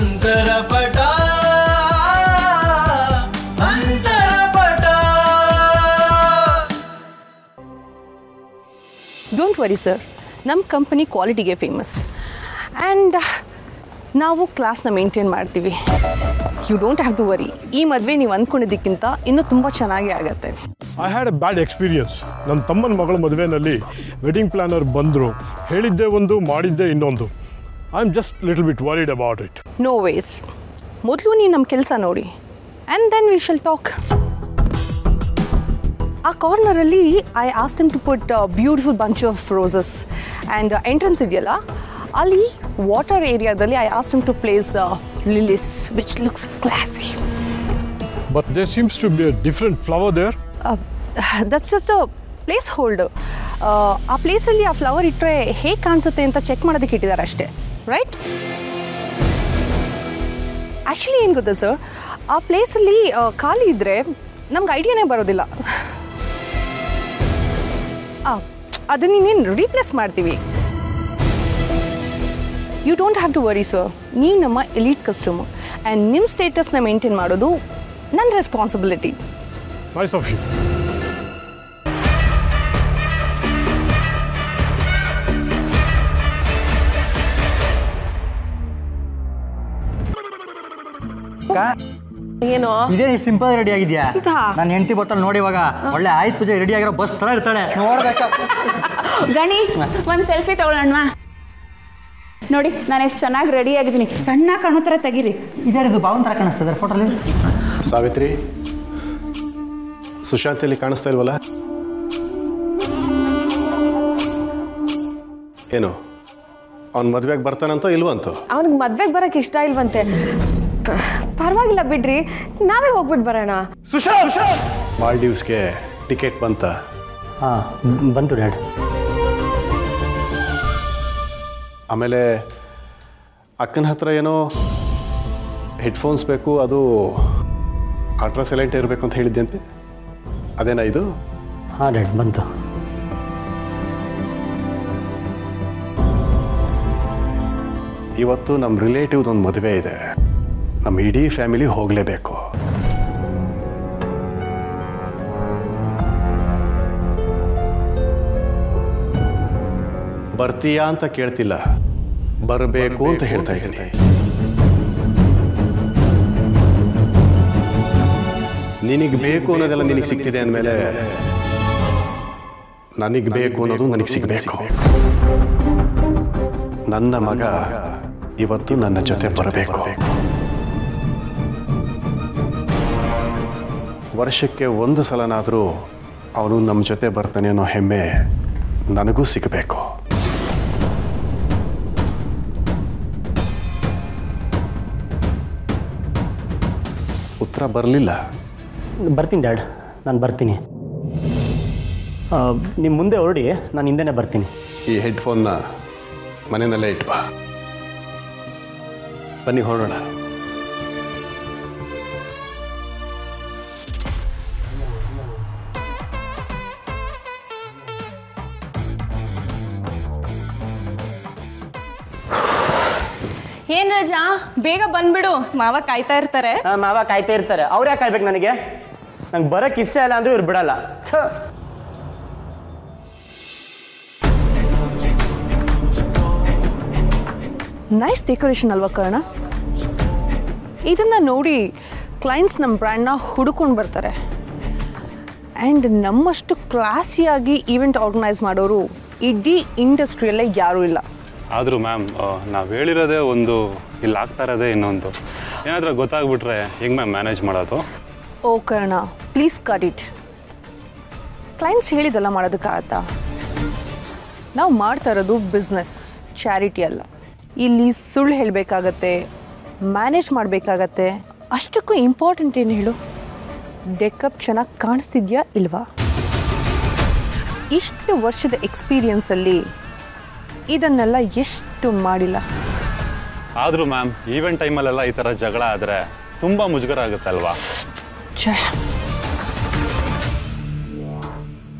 ಅಂತರಪಟ don't worry sir, ನಮ್ಮ company ಕ್ವಾಲಿಟಿಗೆ famous and ನಾವು ಕ್ಲಾಸ್ನ ಮೇಂಟೈನ್ ಮಾಡ್ತೀವಿ. You don't have to worry. ಈ ಮದುವೆ ನೀವು ಅಂದ್ಕೊಂಡಿದ್ದಕ್ಕಿಂತ ಇನ್ನೂ ತುಂಬ ಚೆನ್ನಾಗಿ ಆಗುತ್ತೆ. I had a bad experience. ನನ್ನ ತಮ್ಮನ ಮಗಳ ಮದುವೆಯಲ್ಲಿ ವೆಡ್ಡಿಂಗ್ ಪ್ಲಾನರ್ ಬಂದರು, ಹೇಳಿದ್ದೆ ಒಂದು ಮಾಡಿದ್ದೆ ಇನ್ನೊಂದು. I am just little bit worried about it. No ways, ಮೊದಲು ನೀವು ನಮ್ಮ ಕೆಲಸ ನೋಡಿ and then we shall talk. ಆ ಕಾರ್ನರಲ್ಲಿ I ask them to put beautiful bunch of roses and entrance ಇದೆಯಲ್ಲ ಅಲ್ಲಿ ವಾಟರ್ ಏರಿಯಾದಲ್ಲಿ I ask them to place lilies which looks classy. But there seems to be a different flower there. That's just a place hold. ಆ ಪ್ಲೇಸಲ್ಲಿ ಆ flower ಇಟ್ಟರೆ ಹೇಗೆ ಕಾಣಿಸುತ್ತೆ ಅಂತ ಚೆಕ್ ಮಾಡೋದಕ್ಕೆ ಇಟ್ಟಿದ್ದಾರೆ ಅಷ್ಟೇ, ರೈಟ್? ಆ್ಯಕ್ಚುಲಿ ಏನು ಗೊತ್ತಾ ಸರ್, ಆ ಪ್ಲೇಸಲ್ಲಿ ಖಾಲಿ ಇದ್ದರೆ ನಮ್ಗೆ ಐಡಿಯಾನೇ ಬರೋದಿಲ್ಲ. ಅದನ್ನು ಇನ್ನೇನು ರೀಪ್ಲೇಸ್ ಮಾಡ್ತೀವಿ. You don't have to worry sir. ನೀವು ನಮ್ಮ ಎಲೀಟ್ ಕಸ್ಟಮರ್ ಆ್ಯಂಡ್ ನಿಮ್ಮ ಸ್ಟೇಟಸ್ನ ಮೇಂಟೈನ್ ಮಾಡೋದು ನನ್ನ ರೆಸ್ಪಾನ್ಸಿಬಿಲಿಟಿ. Nice of you. ಏನು ಇದೇ ಸಿಂಪಲ್ ರೆಡಿ ಆಗಿದ್ಯಾ? ನಾನು ಹೆಂಡತಿ ಬಟ್ಟಲ್ ನೋಡಿ ಇವಾಗ ಒಳ್ಳೆ ಆಯ್ತು ಪೂಜೆ ರೆಡಿ ಆಗಿರೋ ಬಸ್ ತರ ಇರ್ತಾಳೆ ನೋಡ್ಬೇಕಾ. ಗಣಿ ಒಂದು ಸೆಲ್ಫಿ ತಗೊಳ್ಳೋಣ ನೋಡಿ, ನಾನು ಎಷ್ಟು ಚೆನ್ನಾಗಿ ರೆಡಿ ಆಗಿದ್ದೀನಿ. ಸಣ್ಣ ಕಾಣೋ ಥರ ತೆಗೀರಿ. ಇದ್ಯಾರಿದು ಬಾವನ್ ಥರ ಕಾಣಿಸ್ತದೆ ಫೋಟೋಲಿ? ಸಾವಿತ್ರಿ, ಸುಶಾಂತ್ ಇಲ್ಲಿ ಕಾಣಿಸ್ತಾ ಇಲ್ವಲ್ಲ? ಏನು ಅವ್ನ ಮದುವೆಗೆ ಬರ್ತಾನಂತೋ ಇಲ್ವಂತೋ? ಅವನಿಗೆ ಮದ್ವೆಗೆ ಬರಕ್ಕೆ ಇಷ್ಟ ಇಲ್ವಂತೆ. ಪರವಾಗಿಲ್ಲ ಬಿಡ್ರಿ, ನಾವೇ ಹೋಗ್ಬಿಟ್ಟು ಬರೋಣ. ಸುಶಾಂತ್, ಮಾಲ್ಡೀವ್ಸ್ಗೆ ಟಿಕೆಟ್ ಬಂತ? ಹಾಂ ಬಂತು ಡ್ಯಾಡ್. ಆಮೇಲೆ ಅಕ್ಕನ ಹತ್ರ ಏನೋ ಹೆಡ್ಫೋನ್ಸ್ ಬೇಕು, ಅದು ಅಲ್ಟ್ರಾ ಸೈಲೆಂಟ್ ಇರಬೇಕು ಅಂತ ಹೇಳಿದ್ದಂತೆ, ಅದೇನಾ ಇದು? ಹಾಂ ಡ್ಯಾಡ್ ಬಂತು. ಇವತ್ತು ನಮ್ಮ ರಿಲೇಟಿವ್ದು ಒಂದು ಮದುವೆ ಇದೆ, ನಮ್ಮ ಇಡೀ ಫ್ಯಾಮಿಲಿ ಹೋಗಲೇಬೇಕು. ಬರ್ತೀಯಾ ಅಂತ ಕೇಳ್ತಿಲ್ಲ, ಬರಬೇಕು ಅಂತ ಹೇಳ್ತಾ ಇದ್ದೀನಿ. ನಿನಗೆ ಬೇಕು ಅನ್ನೋದೆಲ್ಲ ನಿನಗೆ ಸಿಗ್ತಿದೆ ಅಂದಮೇಲೆ ನನಗೆ ಬೇಕು ಅನ್ನೋದು ನನಗೆ ಸಿಗಬೇಕು. ನನ್ನ ಮಗ ಇವತ್ತು ನನ್ನ ಜೊತೆ ಬರಬೇಕು. ವರ್ಷಕ್ಕೆ ಒಂದು ಸಲನಾದರೂ ಅವನು ನಮ್ಮ ಜೊತೆ ಬರ್ತಾನೆ ಅನ್ನೋ ಹೆಮ್ಮೆ ನನಗೂ ಸಿಗಬೇಕು. ಉತ್ತರ ಬರಲಿಲ್ಲ. ಬರ್ತೀನಿ ಡ್ಯಾಡ್, ನಾನು ಬರ್ತೀನಿ. ನಿಮ್ಮ ಮುಂದೆ ಹೊರಡಿ, ನಾನು ಹಿಂದೆನೇ ಬರ್ತೀನಿ. ಈ ಹೆಡ್ಫೋನ್ನ ಮನೆಯಲ್ಲೇ ಇಟ್ಬಾ. ಬನ್ನಿ ಹೊರಡೋಣ. ಏನ್ ರಜಾ, ಬೇಗ ಬಂದ್ಬಿಡು, ಮಾವ ಕಾಯ್ತಾ ಇರ್ತಾರೆ. ಮಾವ ಕಾಯ್ತಾ ಇರ್ತಾರೆ. ಅವ್ರು ಯಾಕೆ ಕಾಯ್ಬೇಕು ನನಗೆ? ನಂಗೆ ಬರೋಕ್ಕೆ ಇಷ್ಟ ಇಲ್ಲ ಅಂದ್ರೂ ಇವ್ರು ಬಿಡಲ್ಲ. ನೈಸ್ ಡೆಕೋರೇಷನ್ ಅಲ್ವಾ ಕರ್ಣ? ಇದನ್ನು ನೋಡಿ ಕ್ಲೈಂಟ್ಸ್ ನಮ್ಮ ಬ್ರ್ಯಾಂಡ್ನ ಹುಡುಕೊಂಡು ಬರ್ತಾರೆ. ಆ್ಯಂಡ್ ನಮ್ಮಷ್ಟು ಕ್ಲಾಸಿಯಾಗಿ ಈವೆಂಟ್ ಆರ್ಗನೈಸ್ ಮಾಡೋರು ಇಡೀ ಇಂಡಸ್ಟ್ರಿಯಲ್ಲೇ ಯಾರೂ ಇಲ್ಲ. ಆದರೂ ಮ್ಯಾಮ್, ನಾವು ಹೇಳಿರೋದೇ ಒಂದು, ಇಲ್ಲಿ ಆಗ್ತಾ ಇರೋದೇ ಇನ್ನೊಂದು. ಏನಾದರೂ ಗೊತ್ತಾಗ್ಬಿಟ್ರೆ ಹೆಂಗೆ ಮ್ಯಾಮ್ ಮ್ಯಾನೇಜ್ ಮಾಡೋದು? ಓ Karna, please cut it. Clients ಹೇಳಿದೆಲ್ಲ ಮಾಡೋದಕ್ಕಾಗತ್ತಾ? ನಾವು ಮಾಡ್ತಾ ಇರೋದು ಬಿಸ್ನೆಸ್, ಚಾರಿಟಿ ಅಲ್ಲ. ಇಲ್ಲಿ ಸುಳ್ಳು ಹೇಳಬೇಕಾಗತ್ತೆ, ಮ್ಯಾನೇಜ್ ಮಾಡಬೇಕಾಗತ್ತೆ. ಅಷ್ಟಕ್ಕೂ ಇಂಪಾರ್ಟೆಂಟ್ ಏನು ಹೇಳು, ಡೆಕಪ್ ಚೆನ್ನಾಗಿ ಕಾಣಿಸ್ತಿದ್ಯಾ ಇಲ್ವಾ? ಇಷ್ಟು ವರ್ಷದ ಎಕ್ಸ್ಪೀರಿಯನ್ಸಲ್ಲಿ ಇದನ್ನೆಲ್ಲ ಎಷ್ಟು ಮಾಡಿಲ್ಲ. ಆದರೂ ಮ್ಯಾಮ್, ಈವೆಂಟ್ ಟೈಮಲ್ಲೆಲ್ಲ ಈ ಥರ ಜಗಳ ಆದರೆ ತುಂಬ ಮುಜುಗರ ಆಗುತ್ತೆ ಅಲ್ವಾ? ಛೇ,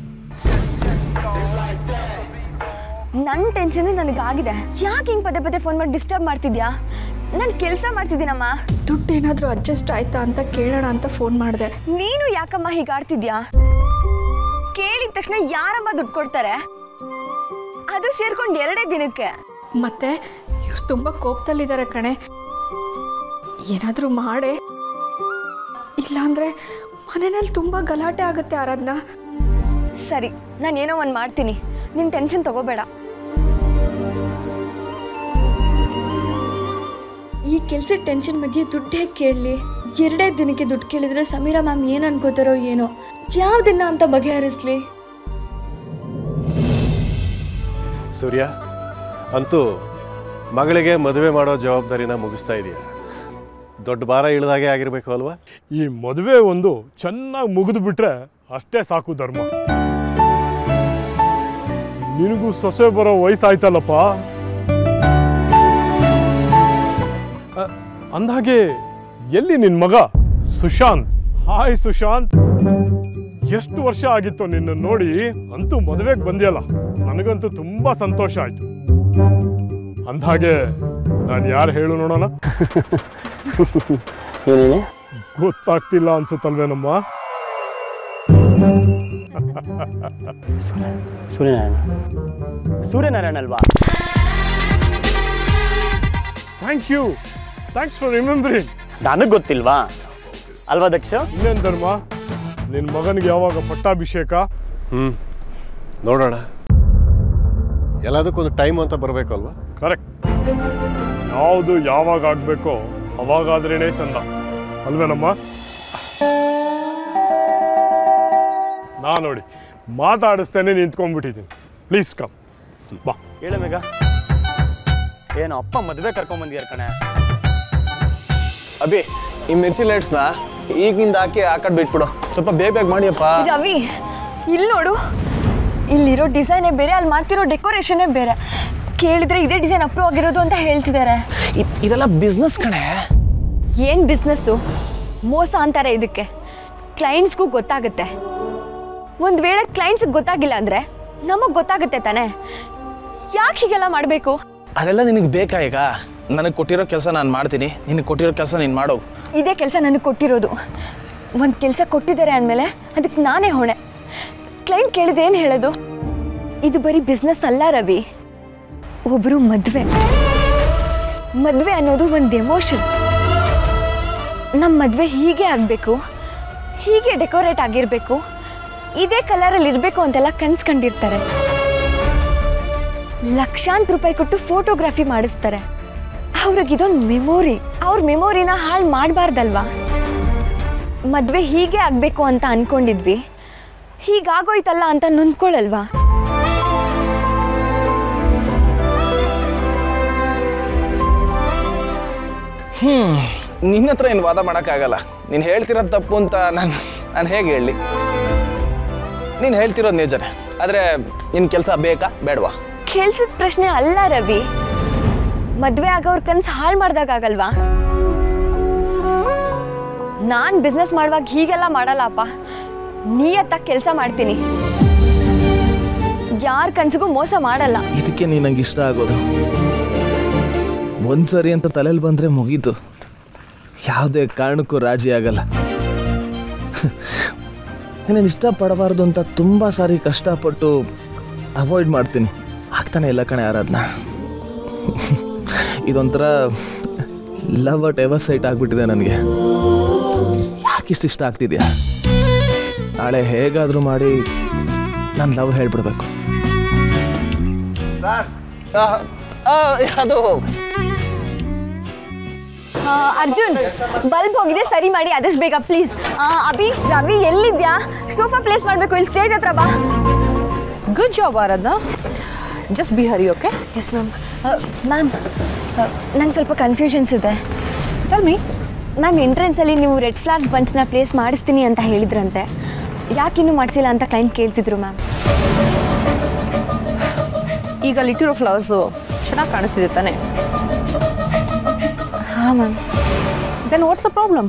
ನನ್ನ ಟೆನ್ಷನ್ ನನಗಾಗಿದೆ. ಯಾಕೆ ಹಿಂಗೆ ಪದೇ ಪದೇ ಫೋನ್ ಮಾಡಿ ಡಿಸ್ಟರ್ಬ್ ಮಾಡ್ತಿದ್ಯಾ? ನಾನು ಕೆಲಸ ಮಾಡ್ತಿದ್ದೀನಮ್ಮ. ದುಡ್ಡು ಏನಾದರೂ ಅಡ್ಜಸ್ಟ್ ಆಯ್ತಾ ಅಂತ ಕೇಳೋಣ ಅಂತ ಫೋನ್ ಮಾಡಿದೆ. ನೀನು ಯಾಕಮ್ಮ ಹೀಗಾಡ್ತಿದ್ಯಾ? ಕೇಳಿದ ತಕ್ಷಣ ಯಾರಮ್ಮ ದುಡ್ಡು ಕೊಡ್ತಾರೆ? ಅದು ಸೇರ್ಕೊಂಡು 2 ದಿನಕ್ಕೆ. ಮತ್ತೆ ಇವ್ರು ತುಂಬ ಕೋಪದಲ್ಲಿದ್ದಾರೆ ಕಣೆ. ಏನಾದರೂ ಮಾಡೆ, ಇಲ್ಲಾಂದರೆ ಮನೆಯಲ್ಲಿ ತುಂಬ ಗಲಾಟೆ ಆಗುತ್ತೆ ಆರಾಧನಾ. ಸರಿ, ನಾನು ಏನೋ ಒಂದು ಮಾಡ್ತೀನಿ, ನಿನ್ನ ಟೆನ್ಷನ್ ತಗೋಬೇಡ. ಈ ಕೆಲಸದ ಟೆನ್ಷನ್ ಮಧ್ಯೆ ದುಡ್ಡು ಹೇಗೆ ಕೇಳಲಿ? 2 ದಿನಕ್ಕೆ ದುಡ್ಡು ಕೇಳಿದ್ರೆ ಸಮೀರಾ ಮ್ಯಾಮ್ ಏನು ಅನ್ಕೋತಾರೋ ಏನೋ. ಯಾವುದನ್ನ ಅಂತ ಬಗೆಹರಿಸ್ಲಿ? ಸೂರ್ಯ, ಅಂತೂ ಮಗಳಿಗೆ ಮದುವೆ ಮಾಡೋ ಜವಾಬ್ದಾರಿನ ಮುಗಿಸ್ತಾ ಇದೆಯಾ? ದೊಡ್ಡ ಭಾರ ಇಳಿದಾಗೆ ಆಗಿರಬೇಕು ಅಲ್ವಾ? ಈ ಮದುವೆ ಒಂದು ಚೆನ್ನಾಗಿ ಮುಗಿದು ಬಿಟ್ರೆ ಅಷ್ಟೇ ಸಾಕು ಧರ್ಮ. ನಿನಗೂ ಸೊಸೆ ಬರೋ ವಯಸ್ಸಾಯ್ತಲ್ಲಪ್ಪ. ಅಂದಹಾಗೆ ಎಲ್ಲಿ ನಿನ್ನ ಮಗ ಸುಶಾಂತ್? ಹಾಯ್ ಸುಶಾಂತ್, ಎಷ್ಟು ವರ್ಷ ಆಗಿತ್ತು ನಿನ್ನ ನೋಡಿ. ಅಂತೂ ಮದುವೆಗೆ ಬಂದಿಯಲ್ಲ, ನನಗಂತೂ ತುಂಬ ಸಂತೋಷ ಆಯಿತು. ಅಂದಹಾಗೆ ನಾನು ಯಾರು ಹೇಳು ನೋಡೋಣ? ಗೊತ್ತಾಗ್ತಿಲ್ಲ ಅನ್ಸುತ್ತಲ್ವೇನಮ್ಮ? ಸೂರ್ಯನಾರಾಯಣ ಅಲ್ವಾ? Thank you, thanks for remembering. ನನಗೆ ಗೊತ್ತಿಲ್ವಾ ಅಲ್ವಾ ದಕ್ಷ? ಇನ್ನೇನು ಧರ್ಮ, ನಿನ್ನ ಮಗನಿಗೆ ಯಾವಾಗ ಪಟ್ಟಾಭಿಷೇಕ? ನೋಡೋಣ. ಎಲ್ಲದಕ್ಕೊಂದು ಟೈಮ್ ಅಂತ ಬರಬೇಕಲ್ವಾ? ಕರೆಕ್ಟ್. ಯಾವುದು ಯಾವಾಗ ಆಗಬೇಕೋ ಅವಾಗಾದ್ರೇನೆ ಚಂದ ಅಲ್ವೇನಮ್ಮ? ನಾ ನೋಡಿ ಮಾತಾಡಿಸ್ತೇನೆ ನಿಂತ್ಕೊಂಡ್ಬಿಟ್ಟಿದ್ದೀನಿ. ಪ್ಲೀಸ್ ಕಮ್ ಬಾ. ಹೇಳ ಮೇಘ, ಏನು ಅಪ್ಪ ಮದುವೆ ಕರ್ಕೊಂಬಂದಿಯಾರ ಕಣೆ. ಅಭಿ, ಈ ಮಿರ್ಚಿ ಲೈಟ್ಸ್ನ ಈಗಿಂದ ಹಾಕಿ ಆ ಕಡೆ ಬಿಟ್ಬಿಡು. ಸ್ವಲ್ಪ ಬೇಗ ಮಾಡಿಯಪ್ಪ. ರವಿ, ಇಲ್ಲಿ ನೋಡು, ಇಲ್ಲಿರೋ ಡಿಸೈನೇ ಬೇರೆ, ಅಲ್ಲಿ ಮಾಡ್ತಿರೋ ಡೆಕೋರೇಷನ್ನೇ ಬೇರೆ. ಕೇಳಿದ್ರೆ ಇದೇ ಡಿಸೈನ್ ಅಪ್ರೂವ್ ಆಗಿರೋದು ಅಂತ ಹೇಳ್ತಿದ್ದಾರೆ. ಇದೆಲ್ಲ ಬಿಸ್ನೆಸ್ ಕಣೆ. ಏನು ಬಿಸ್ನೆಸ್ಸು? ಮೋಸ ಅಂತಾರೆ ಇದಕ್ಕೆ. ಕ್ಲೈಂಟ್ಸ್ಗೂ ಗೊತ್ತಾಗುತ್ತೆ. ಒಂದು ವೇಳೆ ಕ್ಲೈಂಟ್ಸ್ಗೆ ಗೊತ್ತಾಗಿಲ್ಲ ಅಂದರೆ ನಮಗೆ ಗೊತ್ತಾಗುತ್ತೆ ತಾನೇ. ಯಾಕೆ ಹೀಗೆಲ್ಲ ಮಾಡಬೇಕು? ಅದೆಲ್ಲ ನಿನಗೆ ಬೇಕಾ? ಈಗ ನನಗೆ ಕೊಟ್ಟಿರೋ ಕೆಲಸ ನಾನು ಮಾಡ್ತೀನಿ, ನಿನಗೆ ಕೊಟ್ಟಿರೋ ಕೆಲಸ ನೀನು ಮಾಡೋ. ಇದೇ ಕೆಲಸ ನನಗೆ ಕೊಟ್ಟಿರೋದು. ಒಂದು ಕೆಲಸ ಕೊಟ್ಟಿದ್ದಾರೆ ಅಂದಮೇಲೆ ಅದಕ್ಕೆ ನಾನೇ ಹೊಣೆ. ಕ್ಲೈಂಟ್ ಕೇಳಿದ್ರೆ ಏನು ಹೇಳೋದು? ಇದು ಬರೀ ಬಿಸ್ನೆಸ್ ಅಲ್ಲ ರವಿ, ಒಬ್ಬರು ಮದುವೆ ಅನ್ನೋದು ಒಂದು ಎಮೋಷನ್. ನಮ್ಮ ಮದುವೆ ಹೀಗೆ ಆಗಬೇಕು, ಹೀಗೆ ಡೆಕೋರೇಟ್ ಆಗಿರಬೇಕು, ಇದೇ ಕಲರಲ್ಲಿ ಇರಬೇಕು ಅಂತೆಲ್ಲ ಕನ್ಸ್ಕೊಂಡಿರ್ತಾರೆ. ಲಕ್ಷಾಂತರ ರೂಪಾಯಿ ಕೊಟ್ಟು ಫೋಟೋಗ್ರಫಿ ಮಾಡಿಸ್ತಾರೆ. ಅವ್ರಿಗಿದೊಂದು ಮೆಮೊರಿ. ಅವ್ರ ಮೆಮೊರಿನ ಹಾಳು ಮಾಡಬಾರ್ದಲ್ವಾ? ಮದುವೆ ಹೀಗೆ ಆಗಬೇಕು ಅಂತ ಅಂದ್ಕೊಂಡಿದ್ವಿ, ಹೀಗಾಗೋಯ್ತಲ್ಲ ಅಂತ ನೊಂದ್ಕೊಳ್ಳಲ್ವಾ? ನಿನ್ನ ಹತ್ರ ಏನು ವಾದ ಮಾಡೋಕ್ಕಾಗಲ್ಲ. ನೀನು ಹೇಳ್ತಿರೋದು ತಪ್ಪು ಅಂತ ನಾನು ಹೇಗೆ ಹೇಳಲಿ? ನೀನು ಹೇಳ್ತಿರೋದು ನಿಜನೇ, ಆದರೆ ನಿನ್ನ ಕೆಲಸ ಬೇಕಾ ಬೇಡವಾ? ಕೆಲ್ಸದ ಪ್ರಶ್ನೆ ಅಲ್ಲ ರವಿ. ಮದುವೆ ಆಗೋರ್ ಕನ್ಸು ಹಾಳು ಮಾಡ್ದಾಗಲ್ವಾ? ನಾನು ಬಿಸ್ನೆಸ್ ಮಾಡುವಾಗ ಹೀಗೆಲ್ಲ ಮಾಡಲ್ಲಪ್ಪ. ನಿಯತ್ತಾಗಿ ಕೆಲಸ ಮಾಡ್ತೀನಿ, ಯಾರ ಕನ್ಸಿಗೂ ಮೋಸ ಮಾಡಲ್ಲ. ಇದಕ್ಕೆ ನೀನು ನಂಗೆ ಇಷ್ಟ ಆಗೋದು. ಒಂದ್ಸರಿ ಅಂತ ತಲೆಯಲ್ಲಿ ಬಂದರೆ ಮುಗೀತು, ಯಾವುದೇ ಕಾರಣಕ್ಕೂ ರಾಜಿ ಆಗಲ್ಲ. ನಾನು ಇಷ್ಟಪಡಬಾರ್ದು ಅಂತ ತುಂಬ ಸಾರಿ ಕಷ್ಟಪಟ್ಟು ಅವಾಯ್ಡ್ ಮಾಡ್ತೀನಿ, ಆಗ್ತಾನೆ ಇಲ್ಲ ಕಣೆ ಆರಾಧನಾ. ಇದೊಂಥರ ಲವ್ ಅಟ್ ಎವರ್ ಸೈಟ್ ಆಗಿಬಿಟ್ಟಿದೆ ನನಗೆ. ಯಾಕಿಷ್ಟು ಇಷ್ಟ ಆಗ್ತಿದ್ಯಾ? ನಾಳೆ ಹೇಗಾದರೂ ಮಾಡಿ ನಾನು ಲವ್ ಹೇಳ್ಬಿಡ್ಬೇಕು. ಅದು ಅರ್ಜುನ್, ಬಲ್ಬ್ ಹೋಗಿದೆ, ಸರಿ ಮಾಡಿ ಆದಷ್ಟು ಬೇಗ ಪ್ಲೀಸ್. ಅಭಿ, ರವಿ ಎಲ್ಲಿದ್ಯಾ? ಸೋಫಾ ಪ್ಲೇಸ್ ಮಾಡಬೇಕು, ಇಲ್ಲಿ ಸ್ಟೇಜ್ ಹತ್ರ ಬಾ. ಗುಡ್ ಜಾಬ್ ಆರಾಧನಾ. ಜಸ್ಟ್ ಬಿ ಹರಿ. ಓಕೆ? Yes ma'am. ಮ್ಯಾಮ್, ನಂಗೆ ಸ್ವಲ್ಪ ಕನ್ಫ್ಯೂಷನ್ಸ್ ಇದೆ. Tell me. ಮ್ಯಾಮ್, ಎಂಟ್ರೆನ್ಸಲ್ಲಿ ನೀವು ರೆಡ್ ಫ್ಲವರ್ಸ್ ಬಂಚ್ನ ಪ್ಲೇಸ್ ಮಾಡಿಸ್ತೀನಿ ಅಂತ ಹೇಳಿದ್ರಂತೆ, ಯಾಕಿನ್ನೂ ಮಾಡಿಸಿಲ್ಲ ಅಂತ ಕ್ಲೈಂಟ್ ಕೇಳ್ತಿದ್ರು ಮ್ಯಾಮ್. ಈಗ ಅಲ್ಲಿಟ್ಟಿರೋ ಫ್ಲವರ್ಸು ಚೆನ್ನಾಗಿ ಕಾಣಿಸ್ತಿದೆ ತಾನೆ? ಹಾಂ ma'am. Then what's the problem?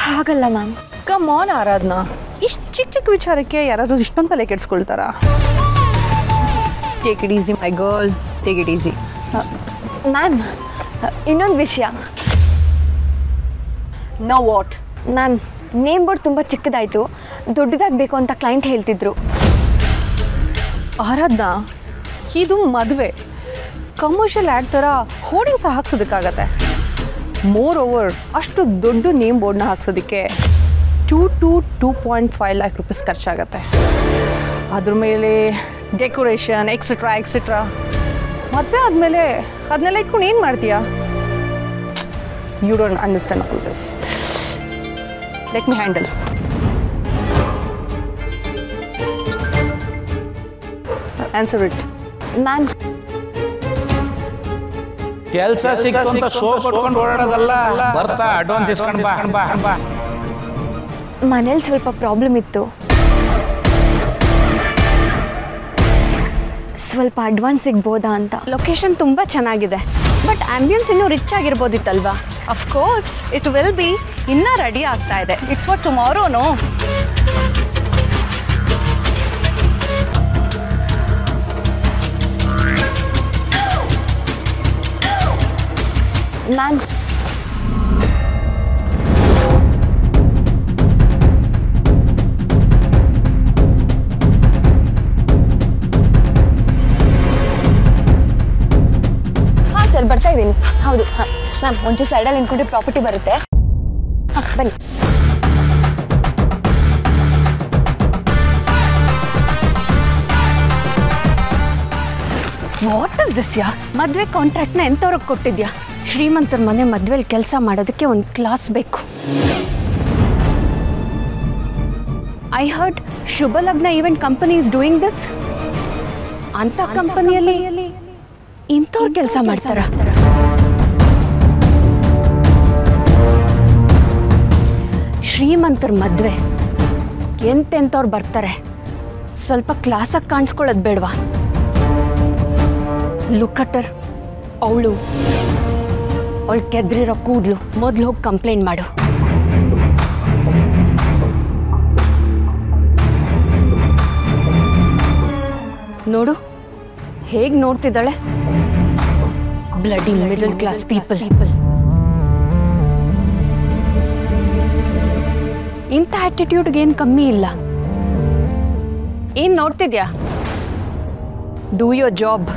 ಹಾಗಲ್ಲ ಮ್ಯಾಮ್. ಕಮ್ ಆನ್ ಆರಾಧನಾ, ಇಷ್ಟು ಚಿಕ್ಕ ಚಿಕ್ಕ ವಿಚಾರಕ್ಕೆ ಯಾರಾದರೂ ಇಷ್ಟೊಂದು ತಲೆ ಕೆಡಿಸ್ಕೊಳ್ತಾರಾ? Take it easy my girl, take it easy. Ma'am, ಇನ್ನೊಂದು ವಿಷಯ. Now what? Ma'am, name board ತುಂಬ ಚಿಕ್ಕದಾಯಿತು, ದೊಡ್ಡದಾಗಬೇಕು ಅಂತ ಕ್ಲೈಂಟ್ ಹೇಳ್ತಿದ್ರು. ಆರಾಧನಾ, ಇದು ಮದುವೆ. ಕಮರ್ಷಿಯಲ್ ಆ್ಯಡ್ ಥರ ಹೋರ್ಡಿಂಗ್ಸ್ ಹಾಕ್ಸೋದಕ್ಕಾಗತ್ತೆ. ಮೋರ್ ಓವರ್ ಅಷ್ಟು ದೊಡ್ಡ ನೇಮ್ ಬೋರ್ಡ್ನ ಹಾಕ್ಸೋದಕ್ಕೆ 2 to 2.5 lakh rupees ಖರ್ಚಾಗತ್ತೆ. ಅದ್ರ ಮೇಲೆ ಡೆಕೋರೇಷನ್ ಎಕ್ಸೆಟ್ರಾ. ಮದುವೆ ಆದಮೇಲೆ ಅದನ್ನೆಲ್ಲ ಇಟ್ಕೊಂಡು ಏನು ಮಾಡ್ತೀಯಾ? You don't understand all this. Let me handle. Answer it. Ma'am, ಕೆಲಸ ಸಿಕ್ತು ಅಂತ ಶೋ ಕೊಟ್ಕೊಂಡು ಓಡಾಡೋದಲ್ಲ, ಬರ್ತಾ ಅಡ್ವಾನ್ಸ್ ಇಸ್ಕೊಂಡು ಬಾ. ಮನೇಲಿ ಸ್ವಲ್ಪ ಪ್ರಾಬ್ಲಮ್ ಇತ್ತು, ಸ್ವಲ್ಪ ಅಡ್ವಾನ್ಸ್ ಸಿಗ್ಬೋದಾ ಅಂತ. ಲೊಕೇಶನ್ ತುಂಬ ಚೆನ್ನಾಗಿದೆ, ಬಟ್ ಆಂಬಿಯನ್ಸ್ ಇನ್ನೂ ರಿಚ್ ಆಗಿರ್ಬೋದಿತ್ತಲ್ವಾ? Of course it will be. ಇನ್ನೂ ರೆಡಿ ಆಗ್ತಾ ಇದೆ. ಇಟ್ಸ್ ಫಾರ್ ಟುಮಾರೋನೋ. ಮ್ಯಾಮ್, ಸರ್ ಬರ್ತಾ ಇದ್ದೀನಿ. ಹೌದು, ಹಾಂ ಮ್ಯಾಮ್, ಒಂಚೂರು ಸೈಡಲ್ಲಿ ನಿಂತ್ಕೊಂಡು ಪ್ರಾಪರ್ಟಿ ಬರುತ್ತೆ. ಹಾಂ ಬನ್ನಿ. ವಾಟ್ ಇಸ್ ದಿಸ್ ಯಾ? ಮದುವೆ ಕಾಂಟ್ರಾಕ್ಟ್ನ ಎಂಥವ್ರಿಗೆ ಕೊಟ್ಟಿದ್ಯಾ? ಶ್ರೀಮಂತರ ಮನೆ ಮದುವೆಲಿ ಕೆಲಸ ಮಾಡೋದಕ್ಕೆ ಒಂದು ಕ್ಲಾಸ್ ಬೇಕು. ಐ ಹರ್ಡ್ ಶುಭ ಲಗ್ನ event company is doing this. ಅಂಥ ಕಂಪನಿಯಲ್ಲಿ ಇಂಥವ್ರು ಕೆಲಸ ಮಾಡ್ತಾರ? ಶ್ರೀಮಂತರ ಮದುವೆ ಎಂತೆಂಥವ್ರು ಬರ್ತಾರೆ. ಸ್ವಲ್ಪ ಕ್ಲಾಸಾಗಿ ಕಾಣಿಸ್ಕೊಳ್ಳೋದು ಬೇಡವಾ? ಲುಕ್ಕಟರ್ ಅವಳು ಕೆದ್ರಿರೋ ಕೂದಲು. ಮೊದಲು ಹೋಗಿ ಕಂಪ್ಲೇಂಟ್ ಮಾಡು. ನೋಡು ಹೇಗೆ ನೋಡ್ತಿದ್ದಾಳೆ. Bloody middle class people. ಇಂಥ ಆಟಿಟ್ಯೂಡ್ಗೆ ಏನು ಕಮ್ಮಿ ಇಲ್ಲ. ಏನು ನೋಡ್ತಿದ್ಯಾ? Do your job.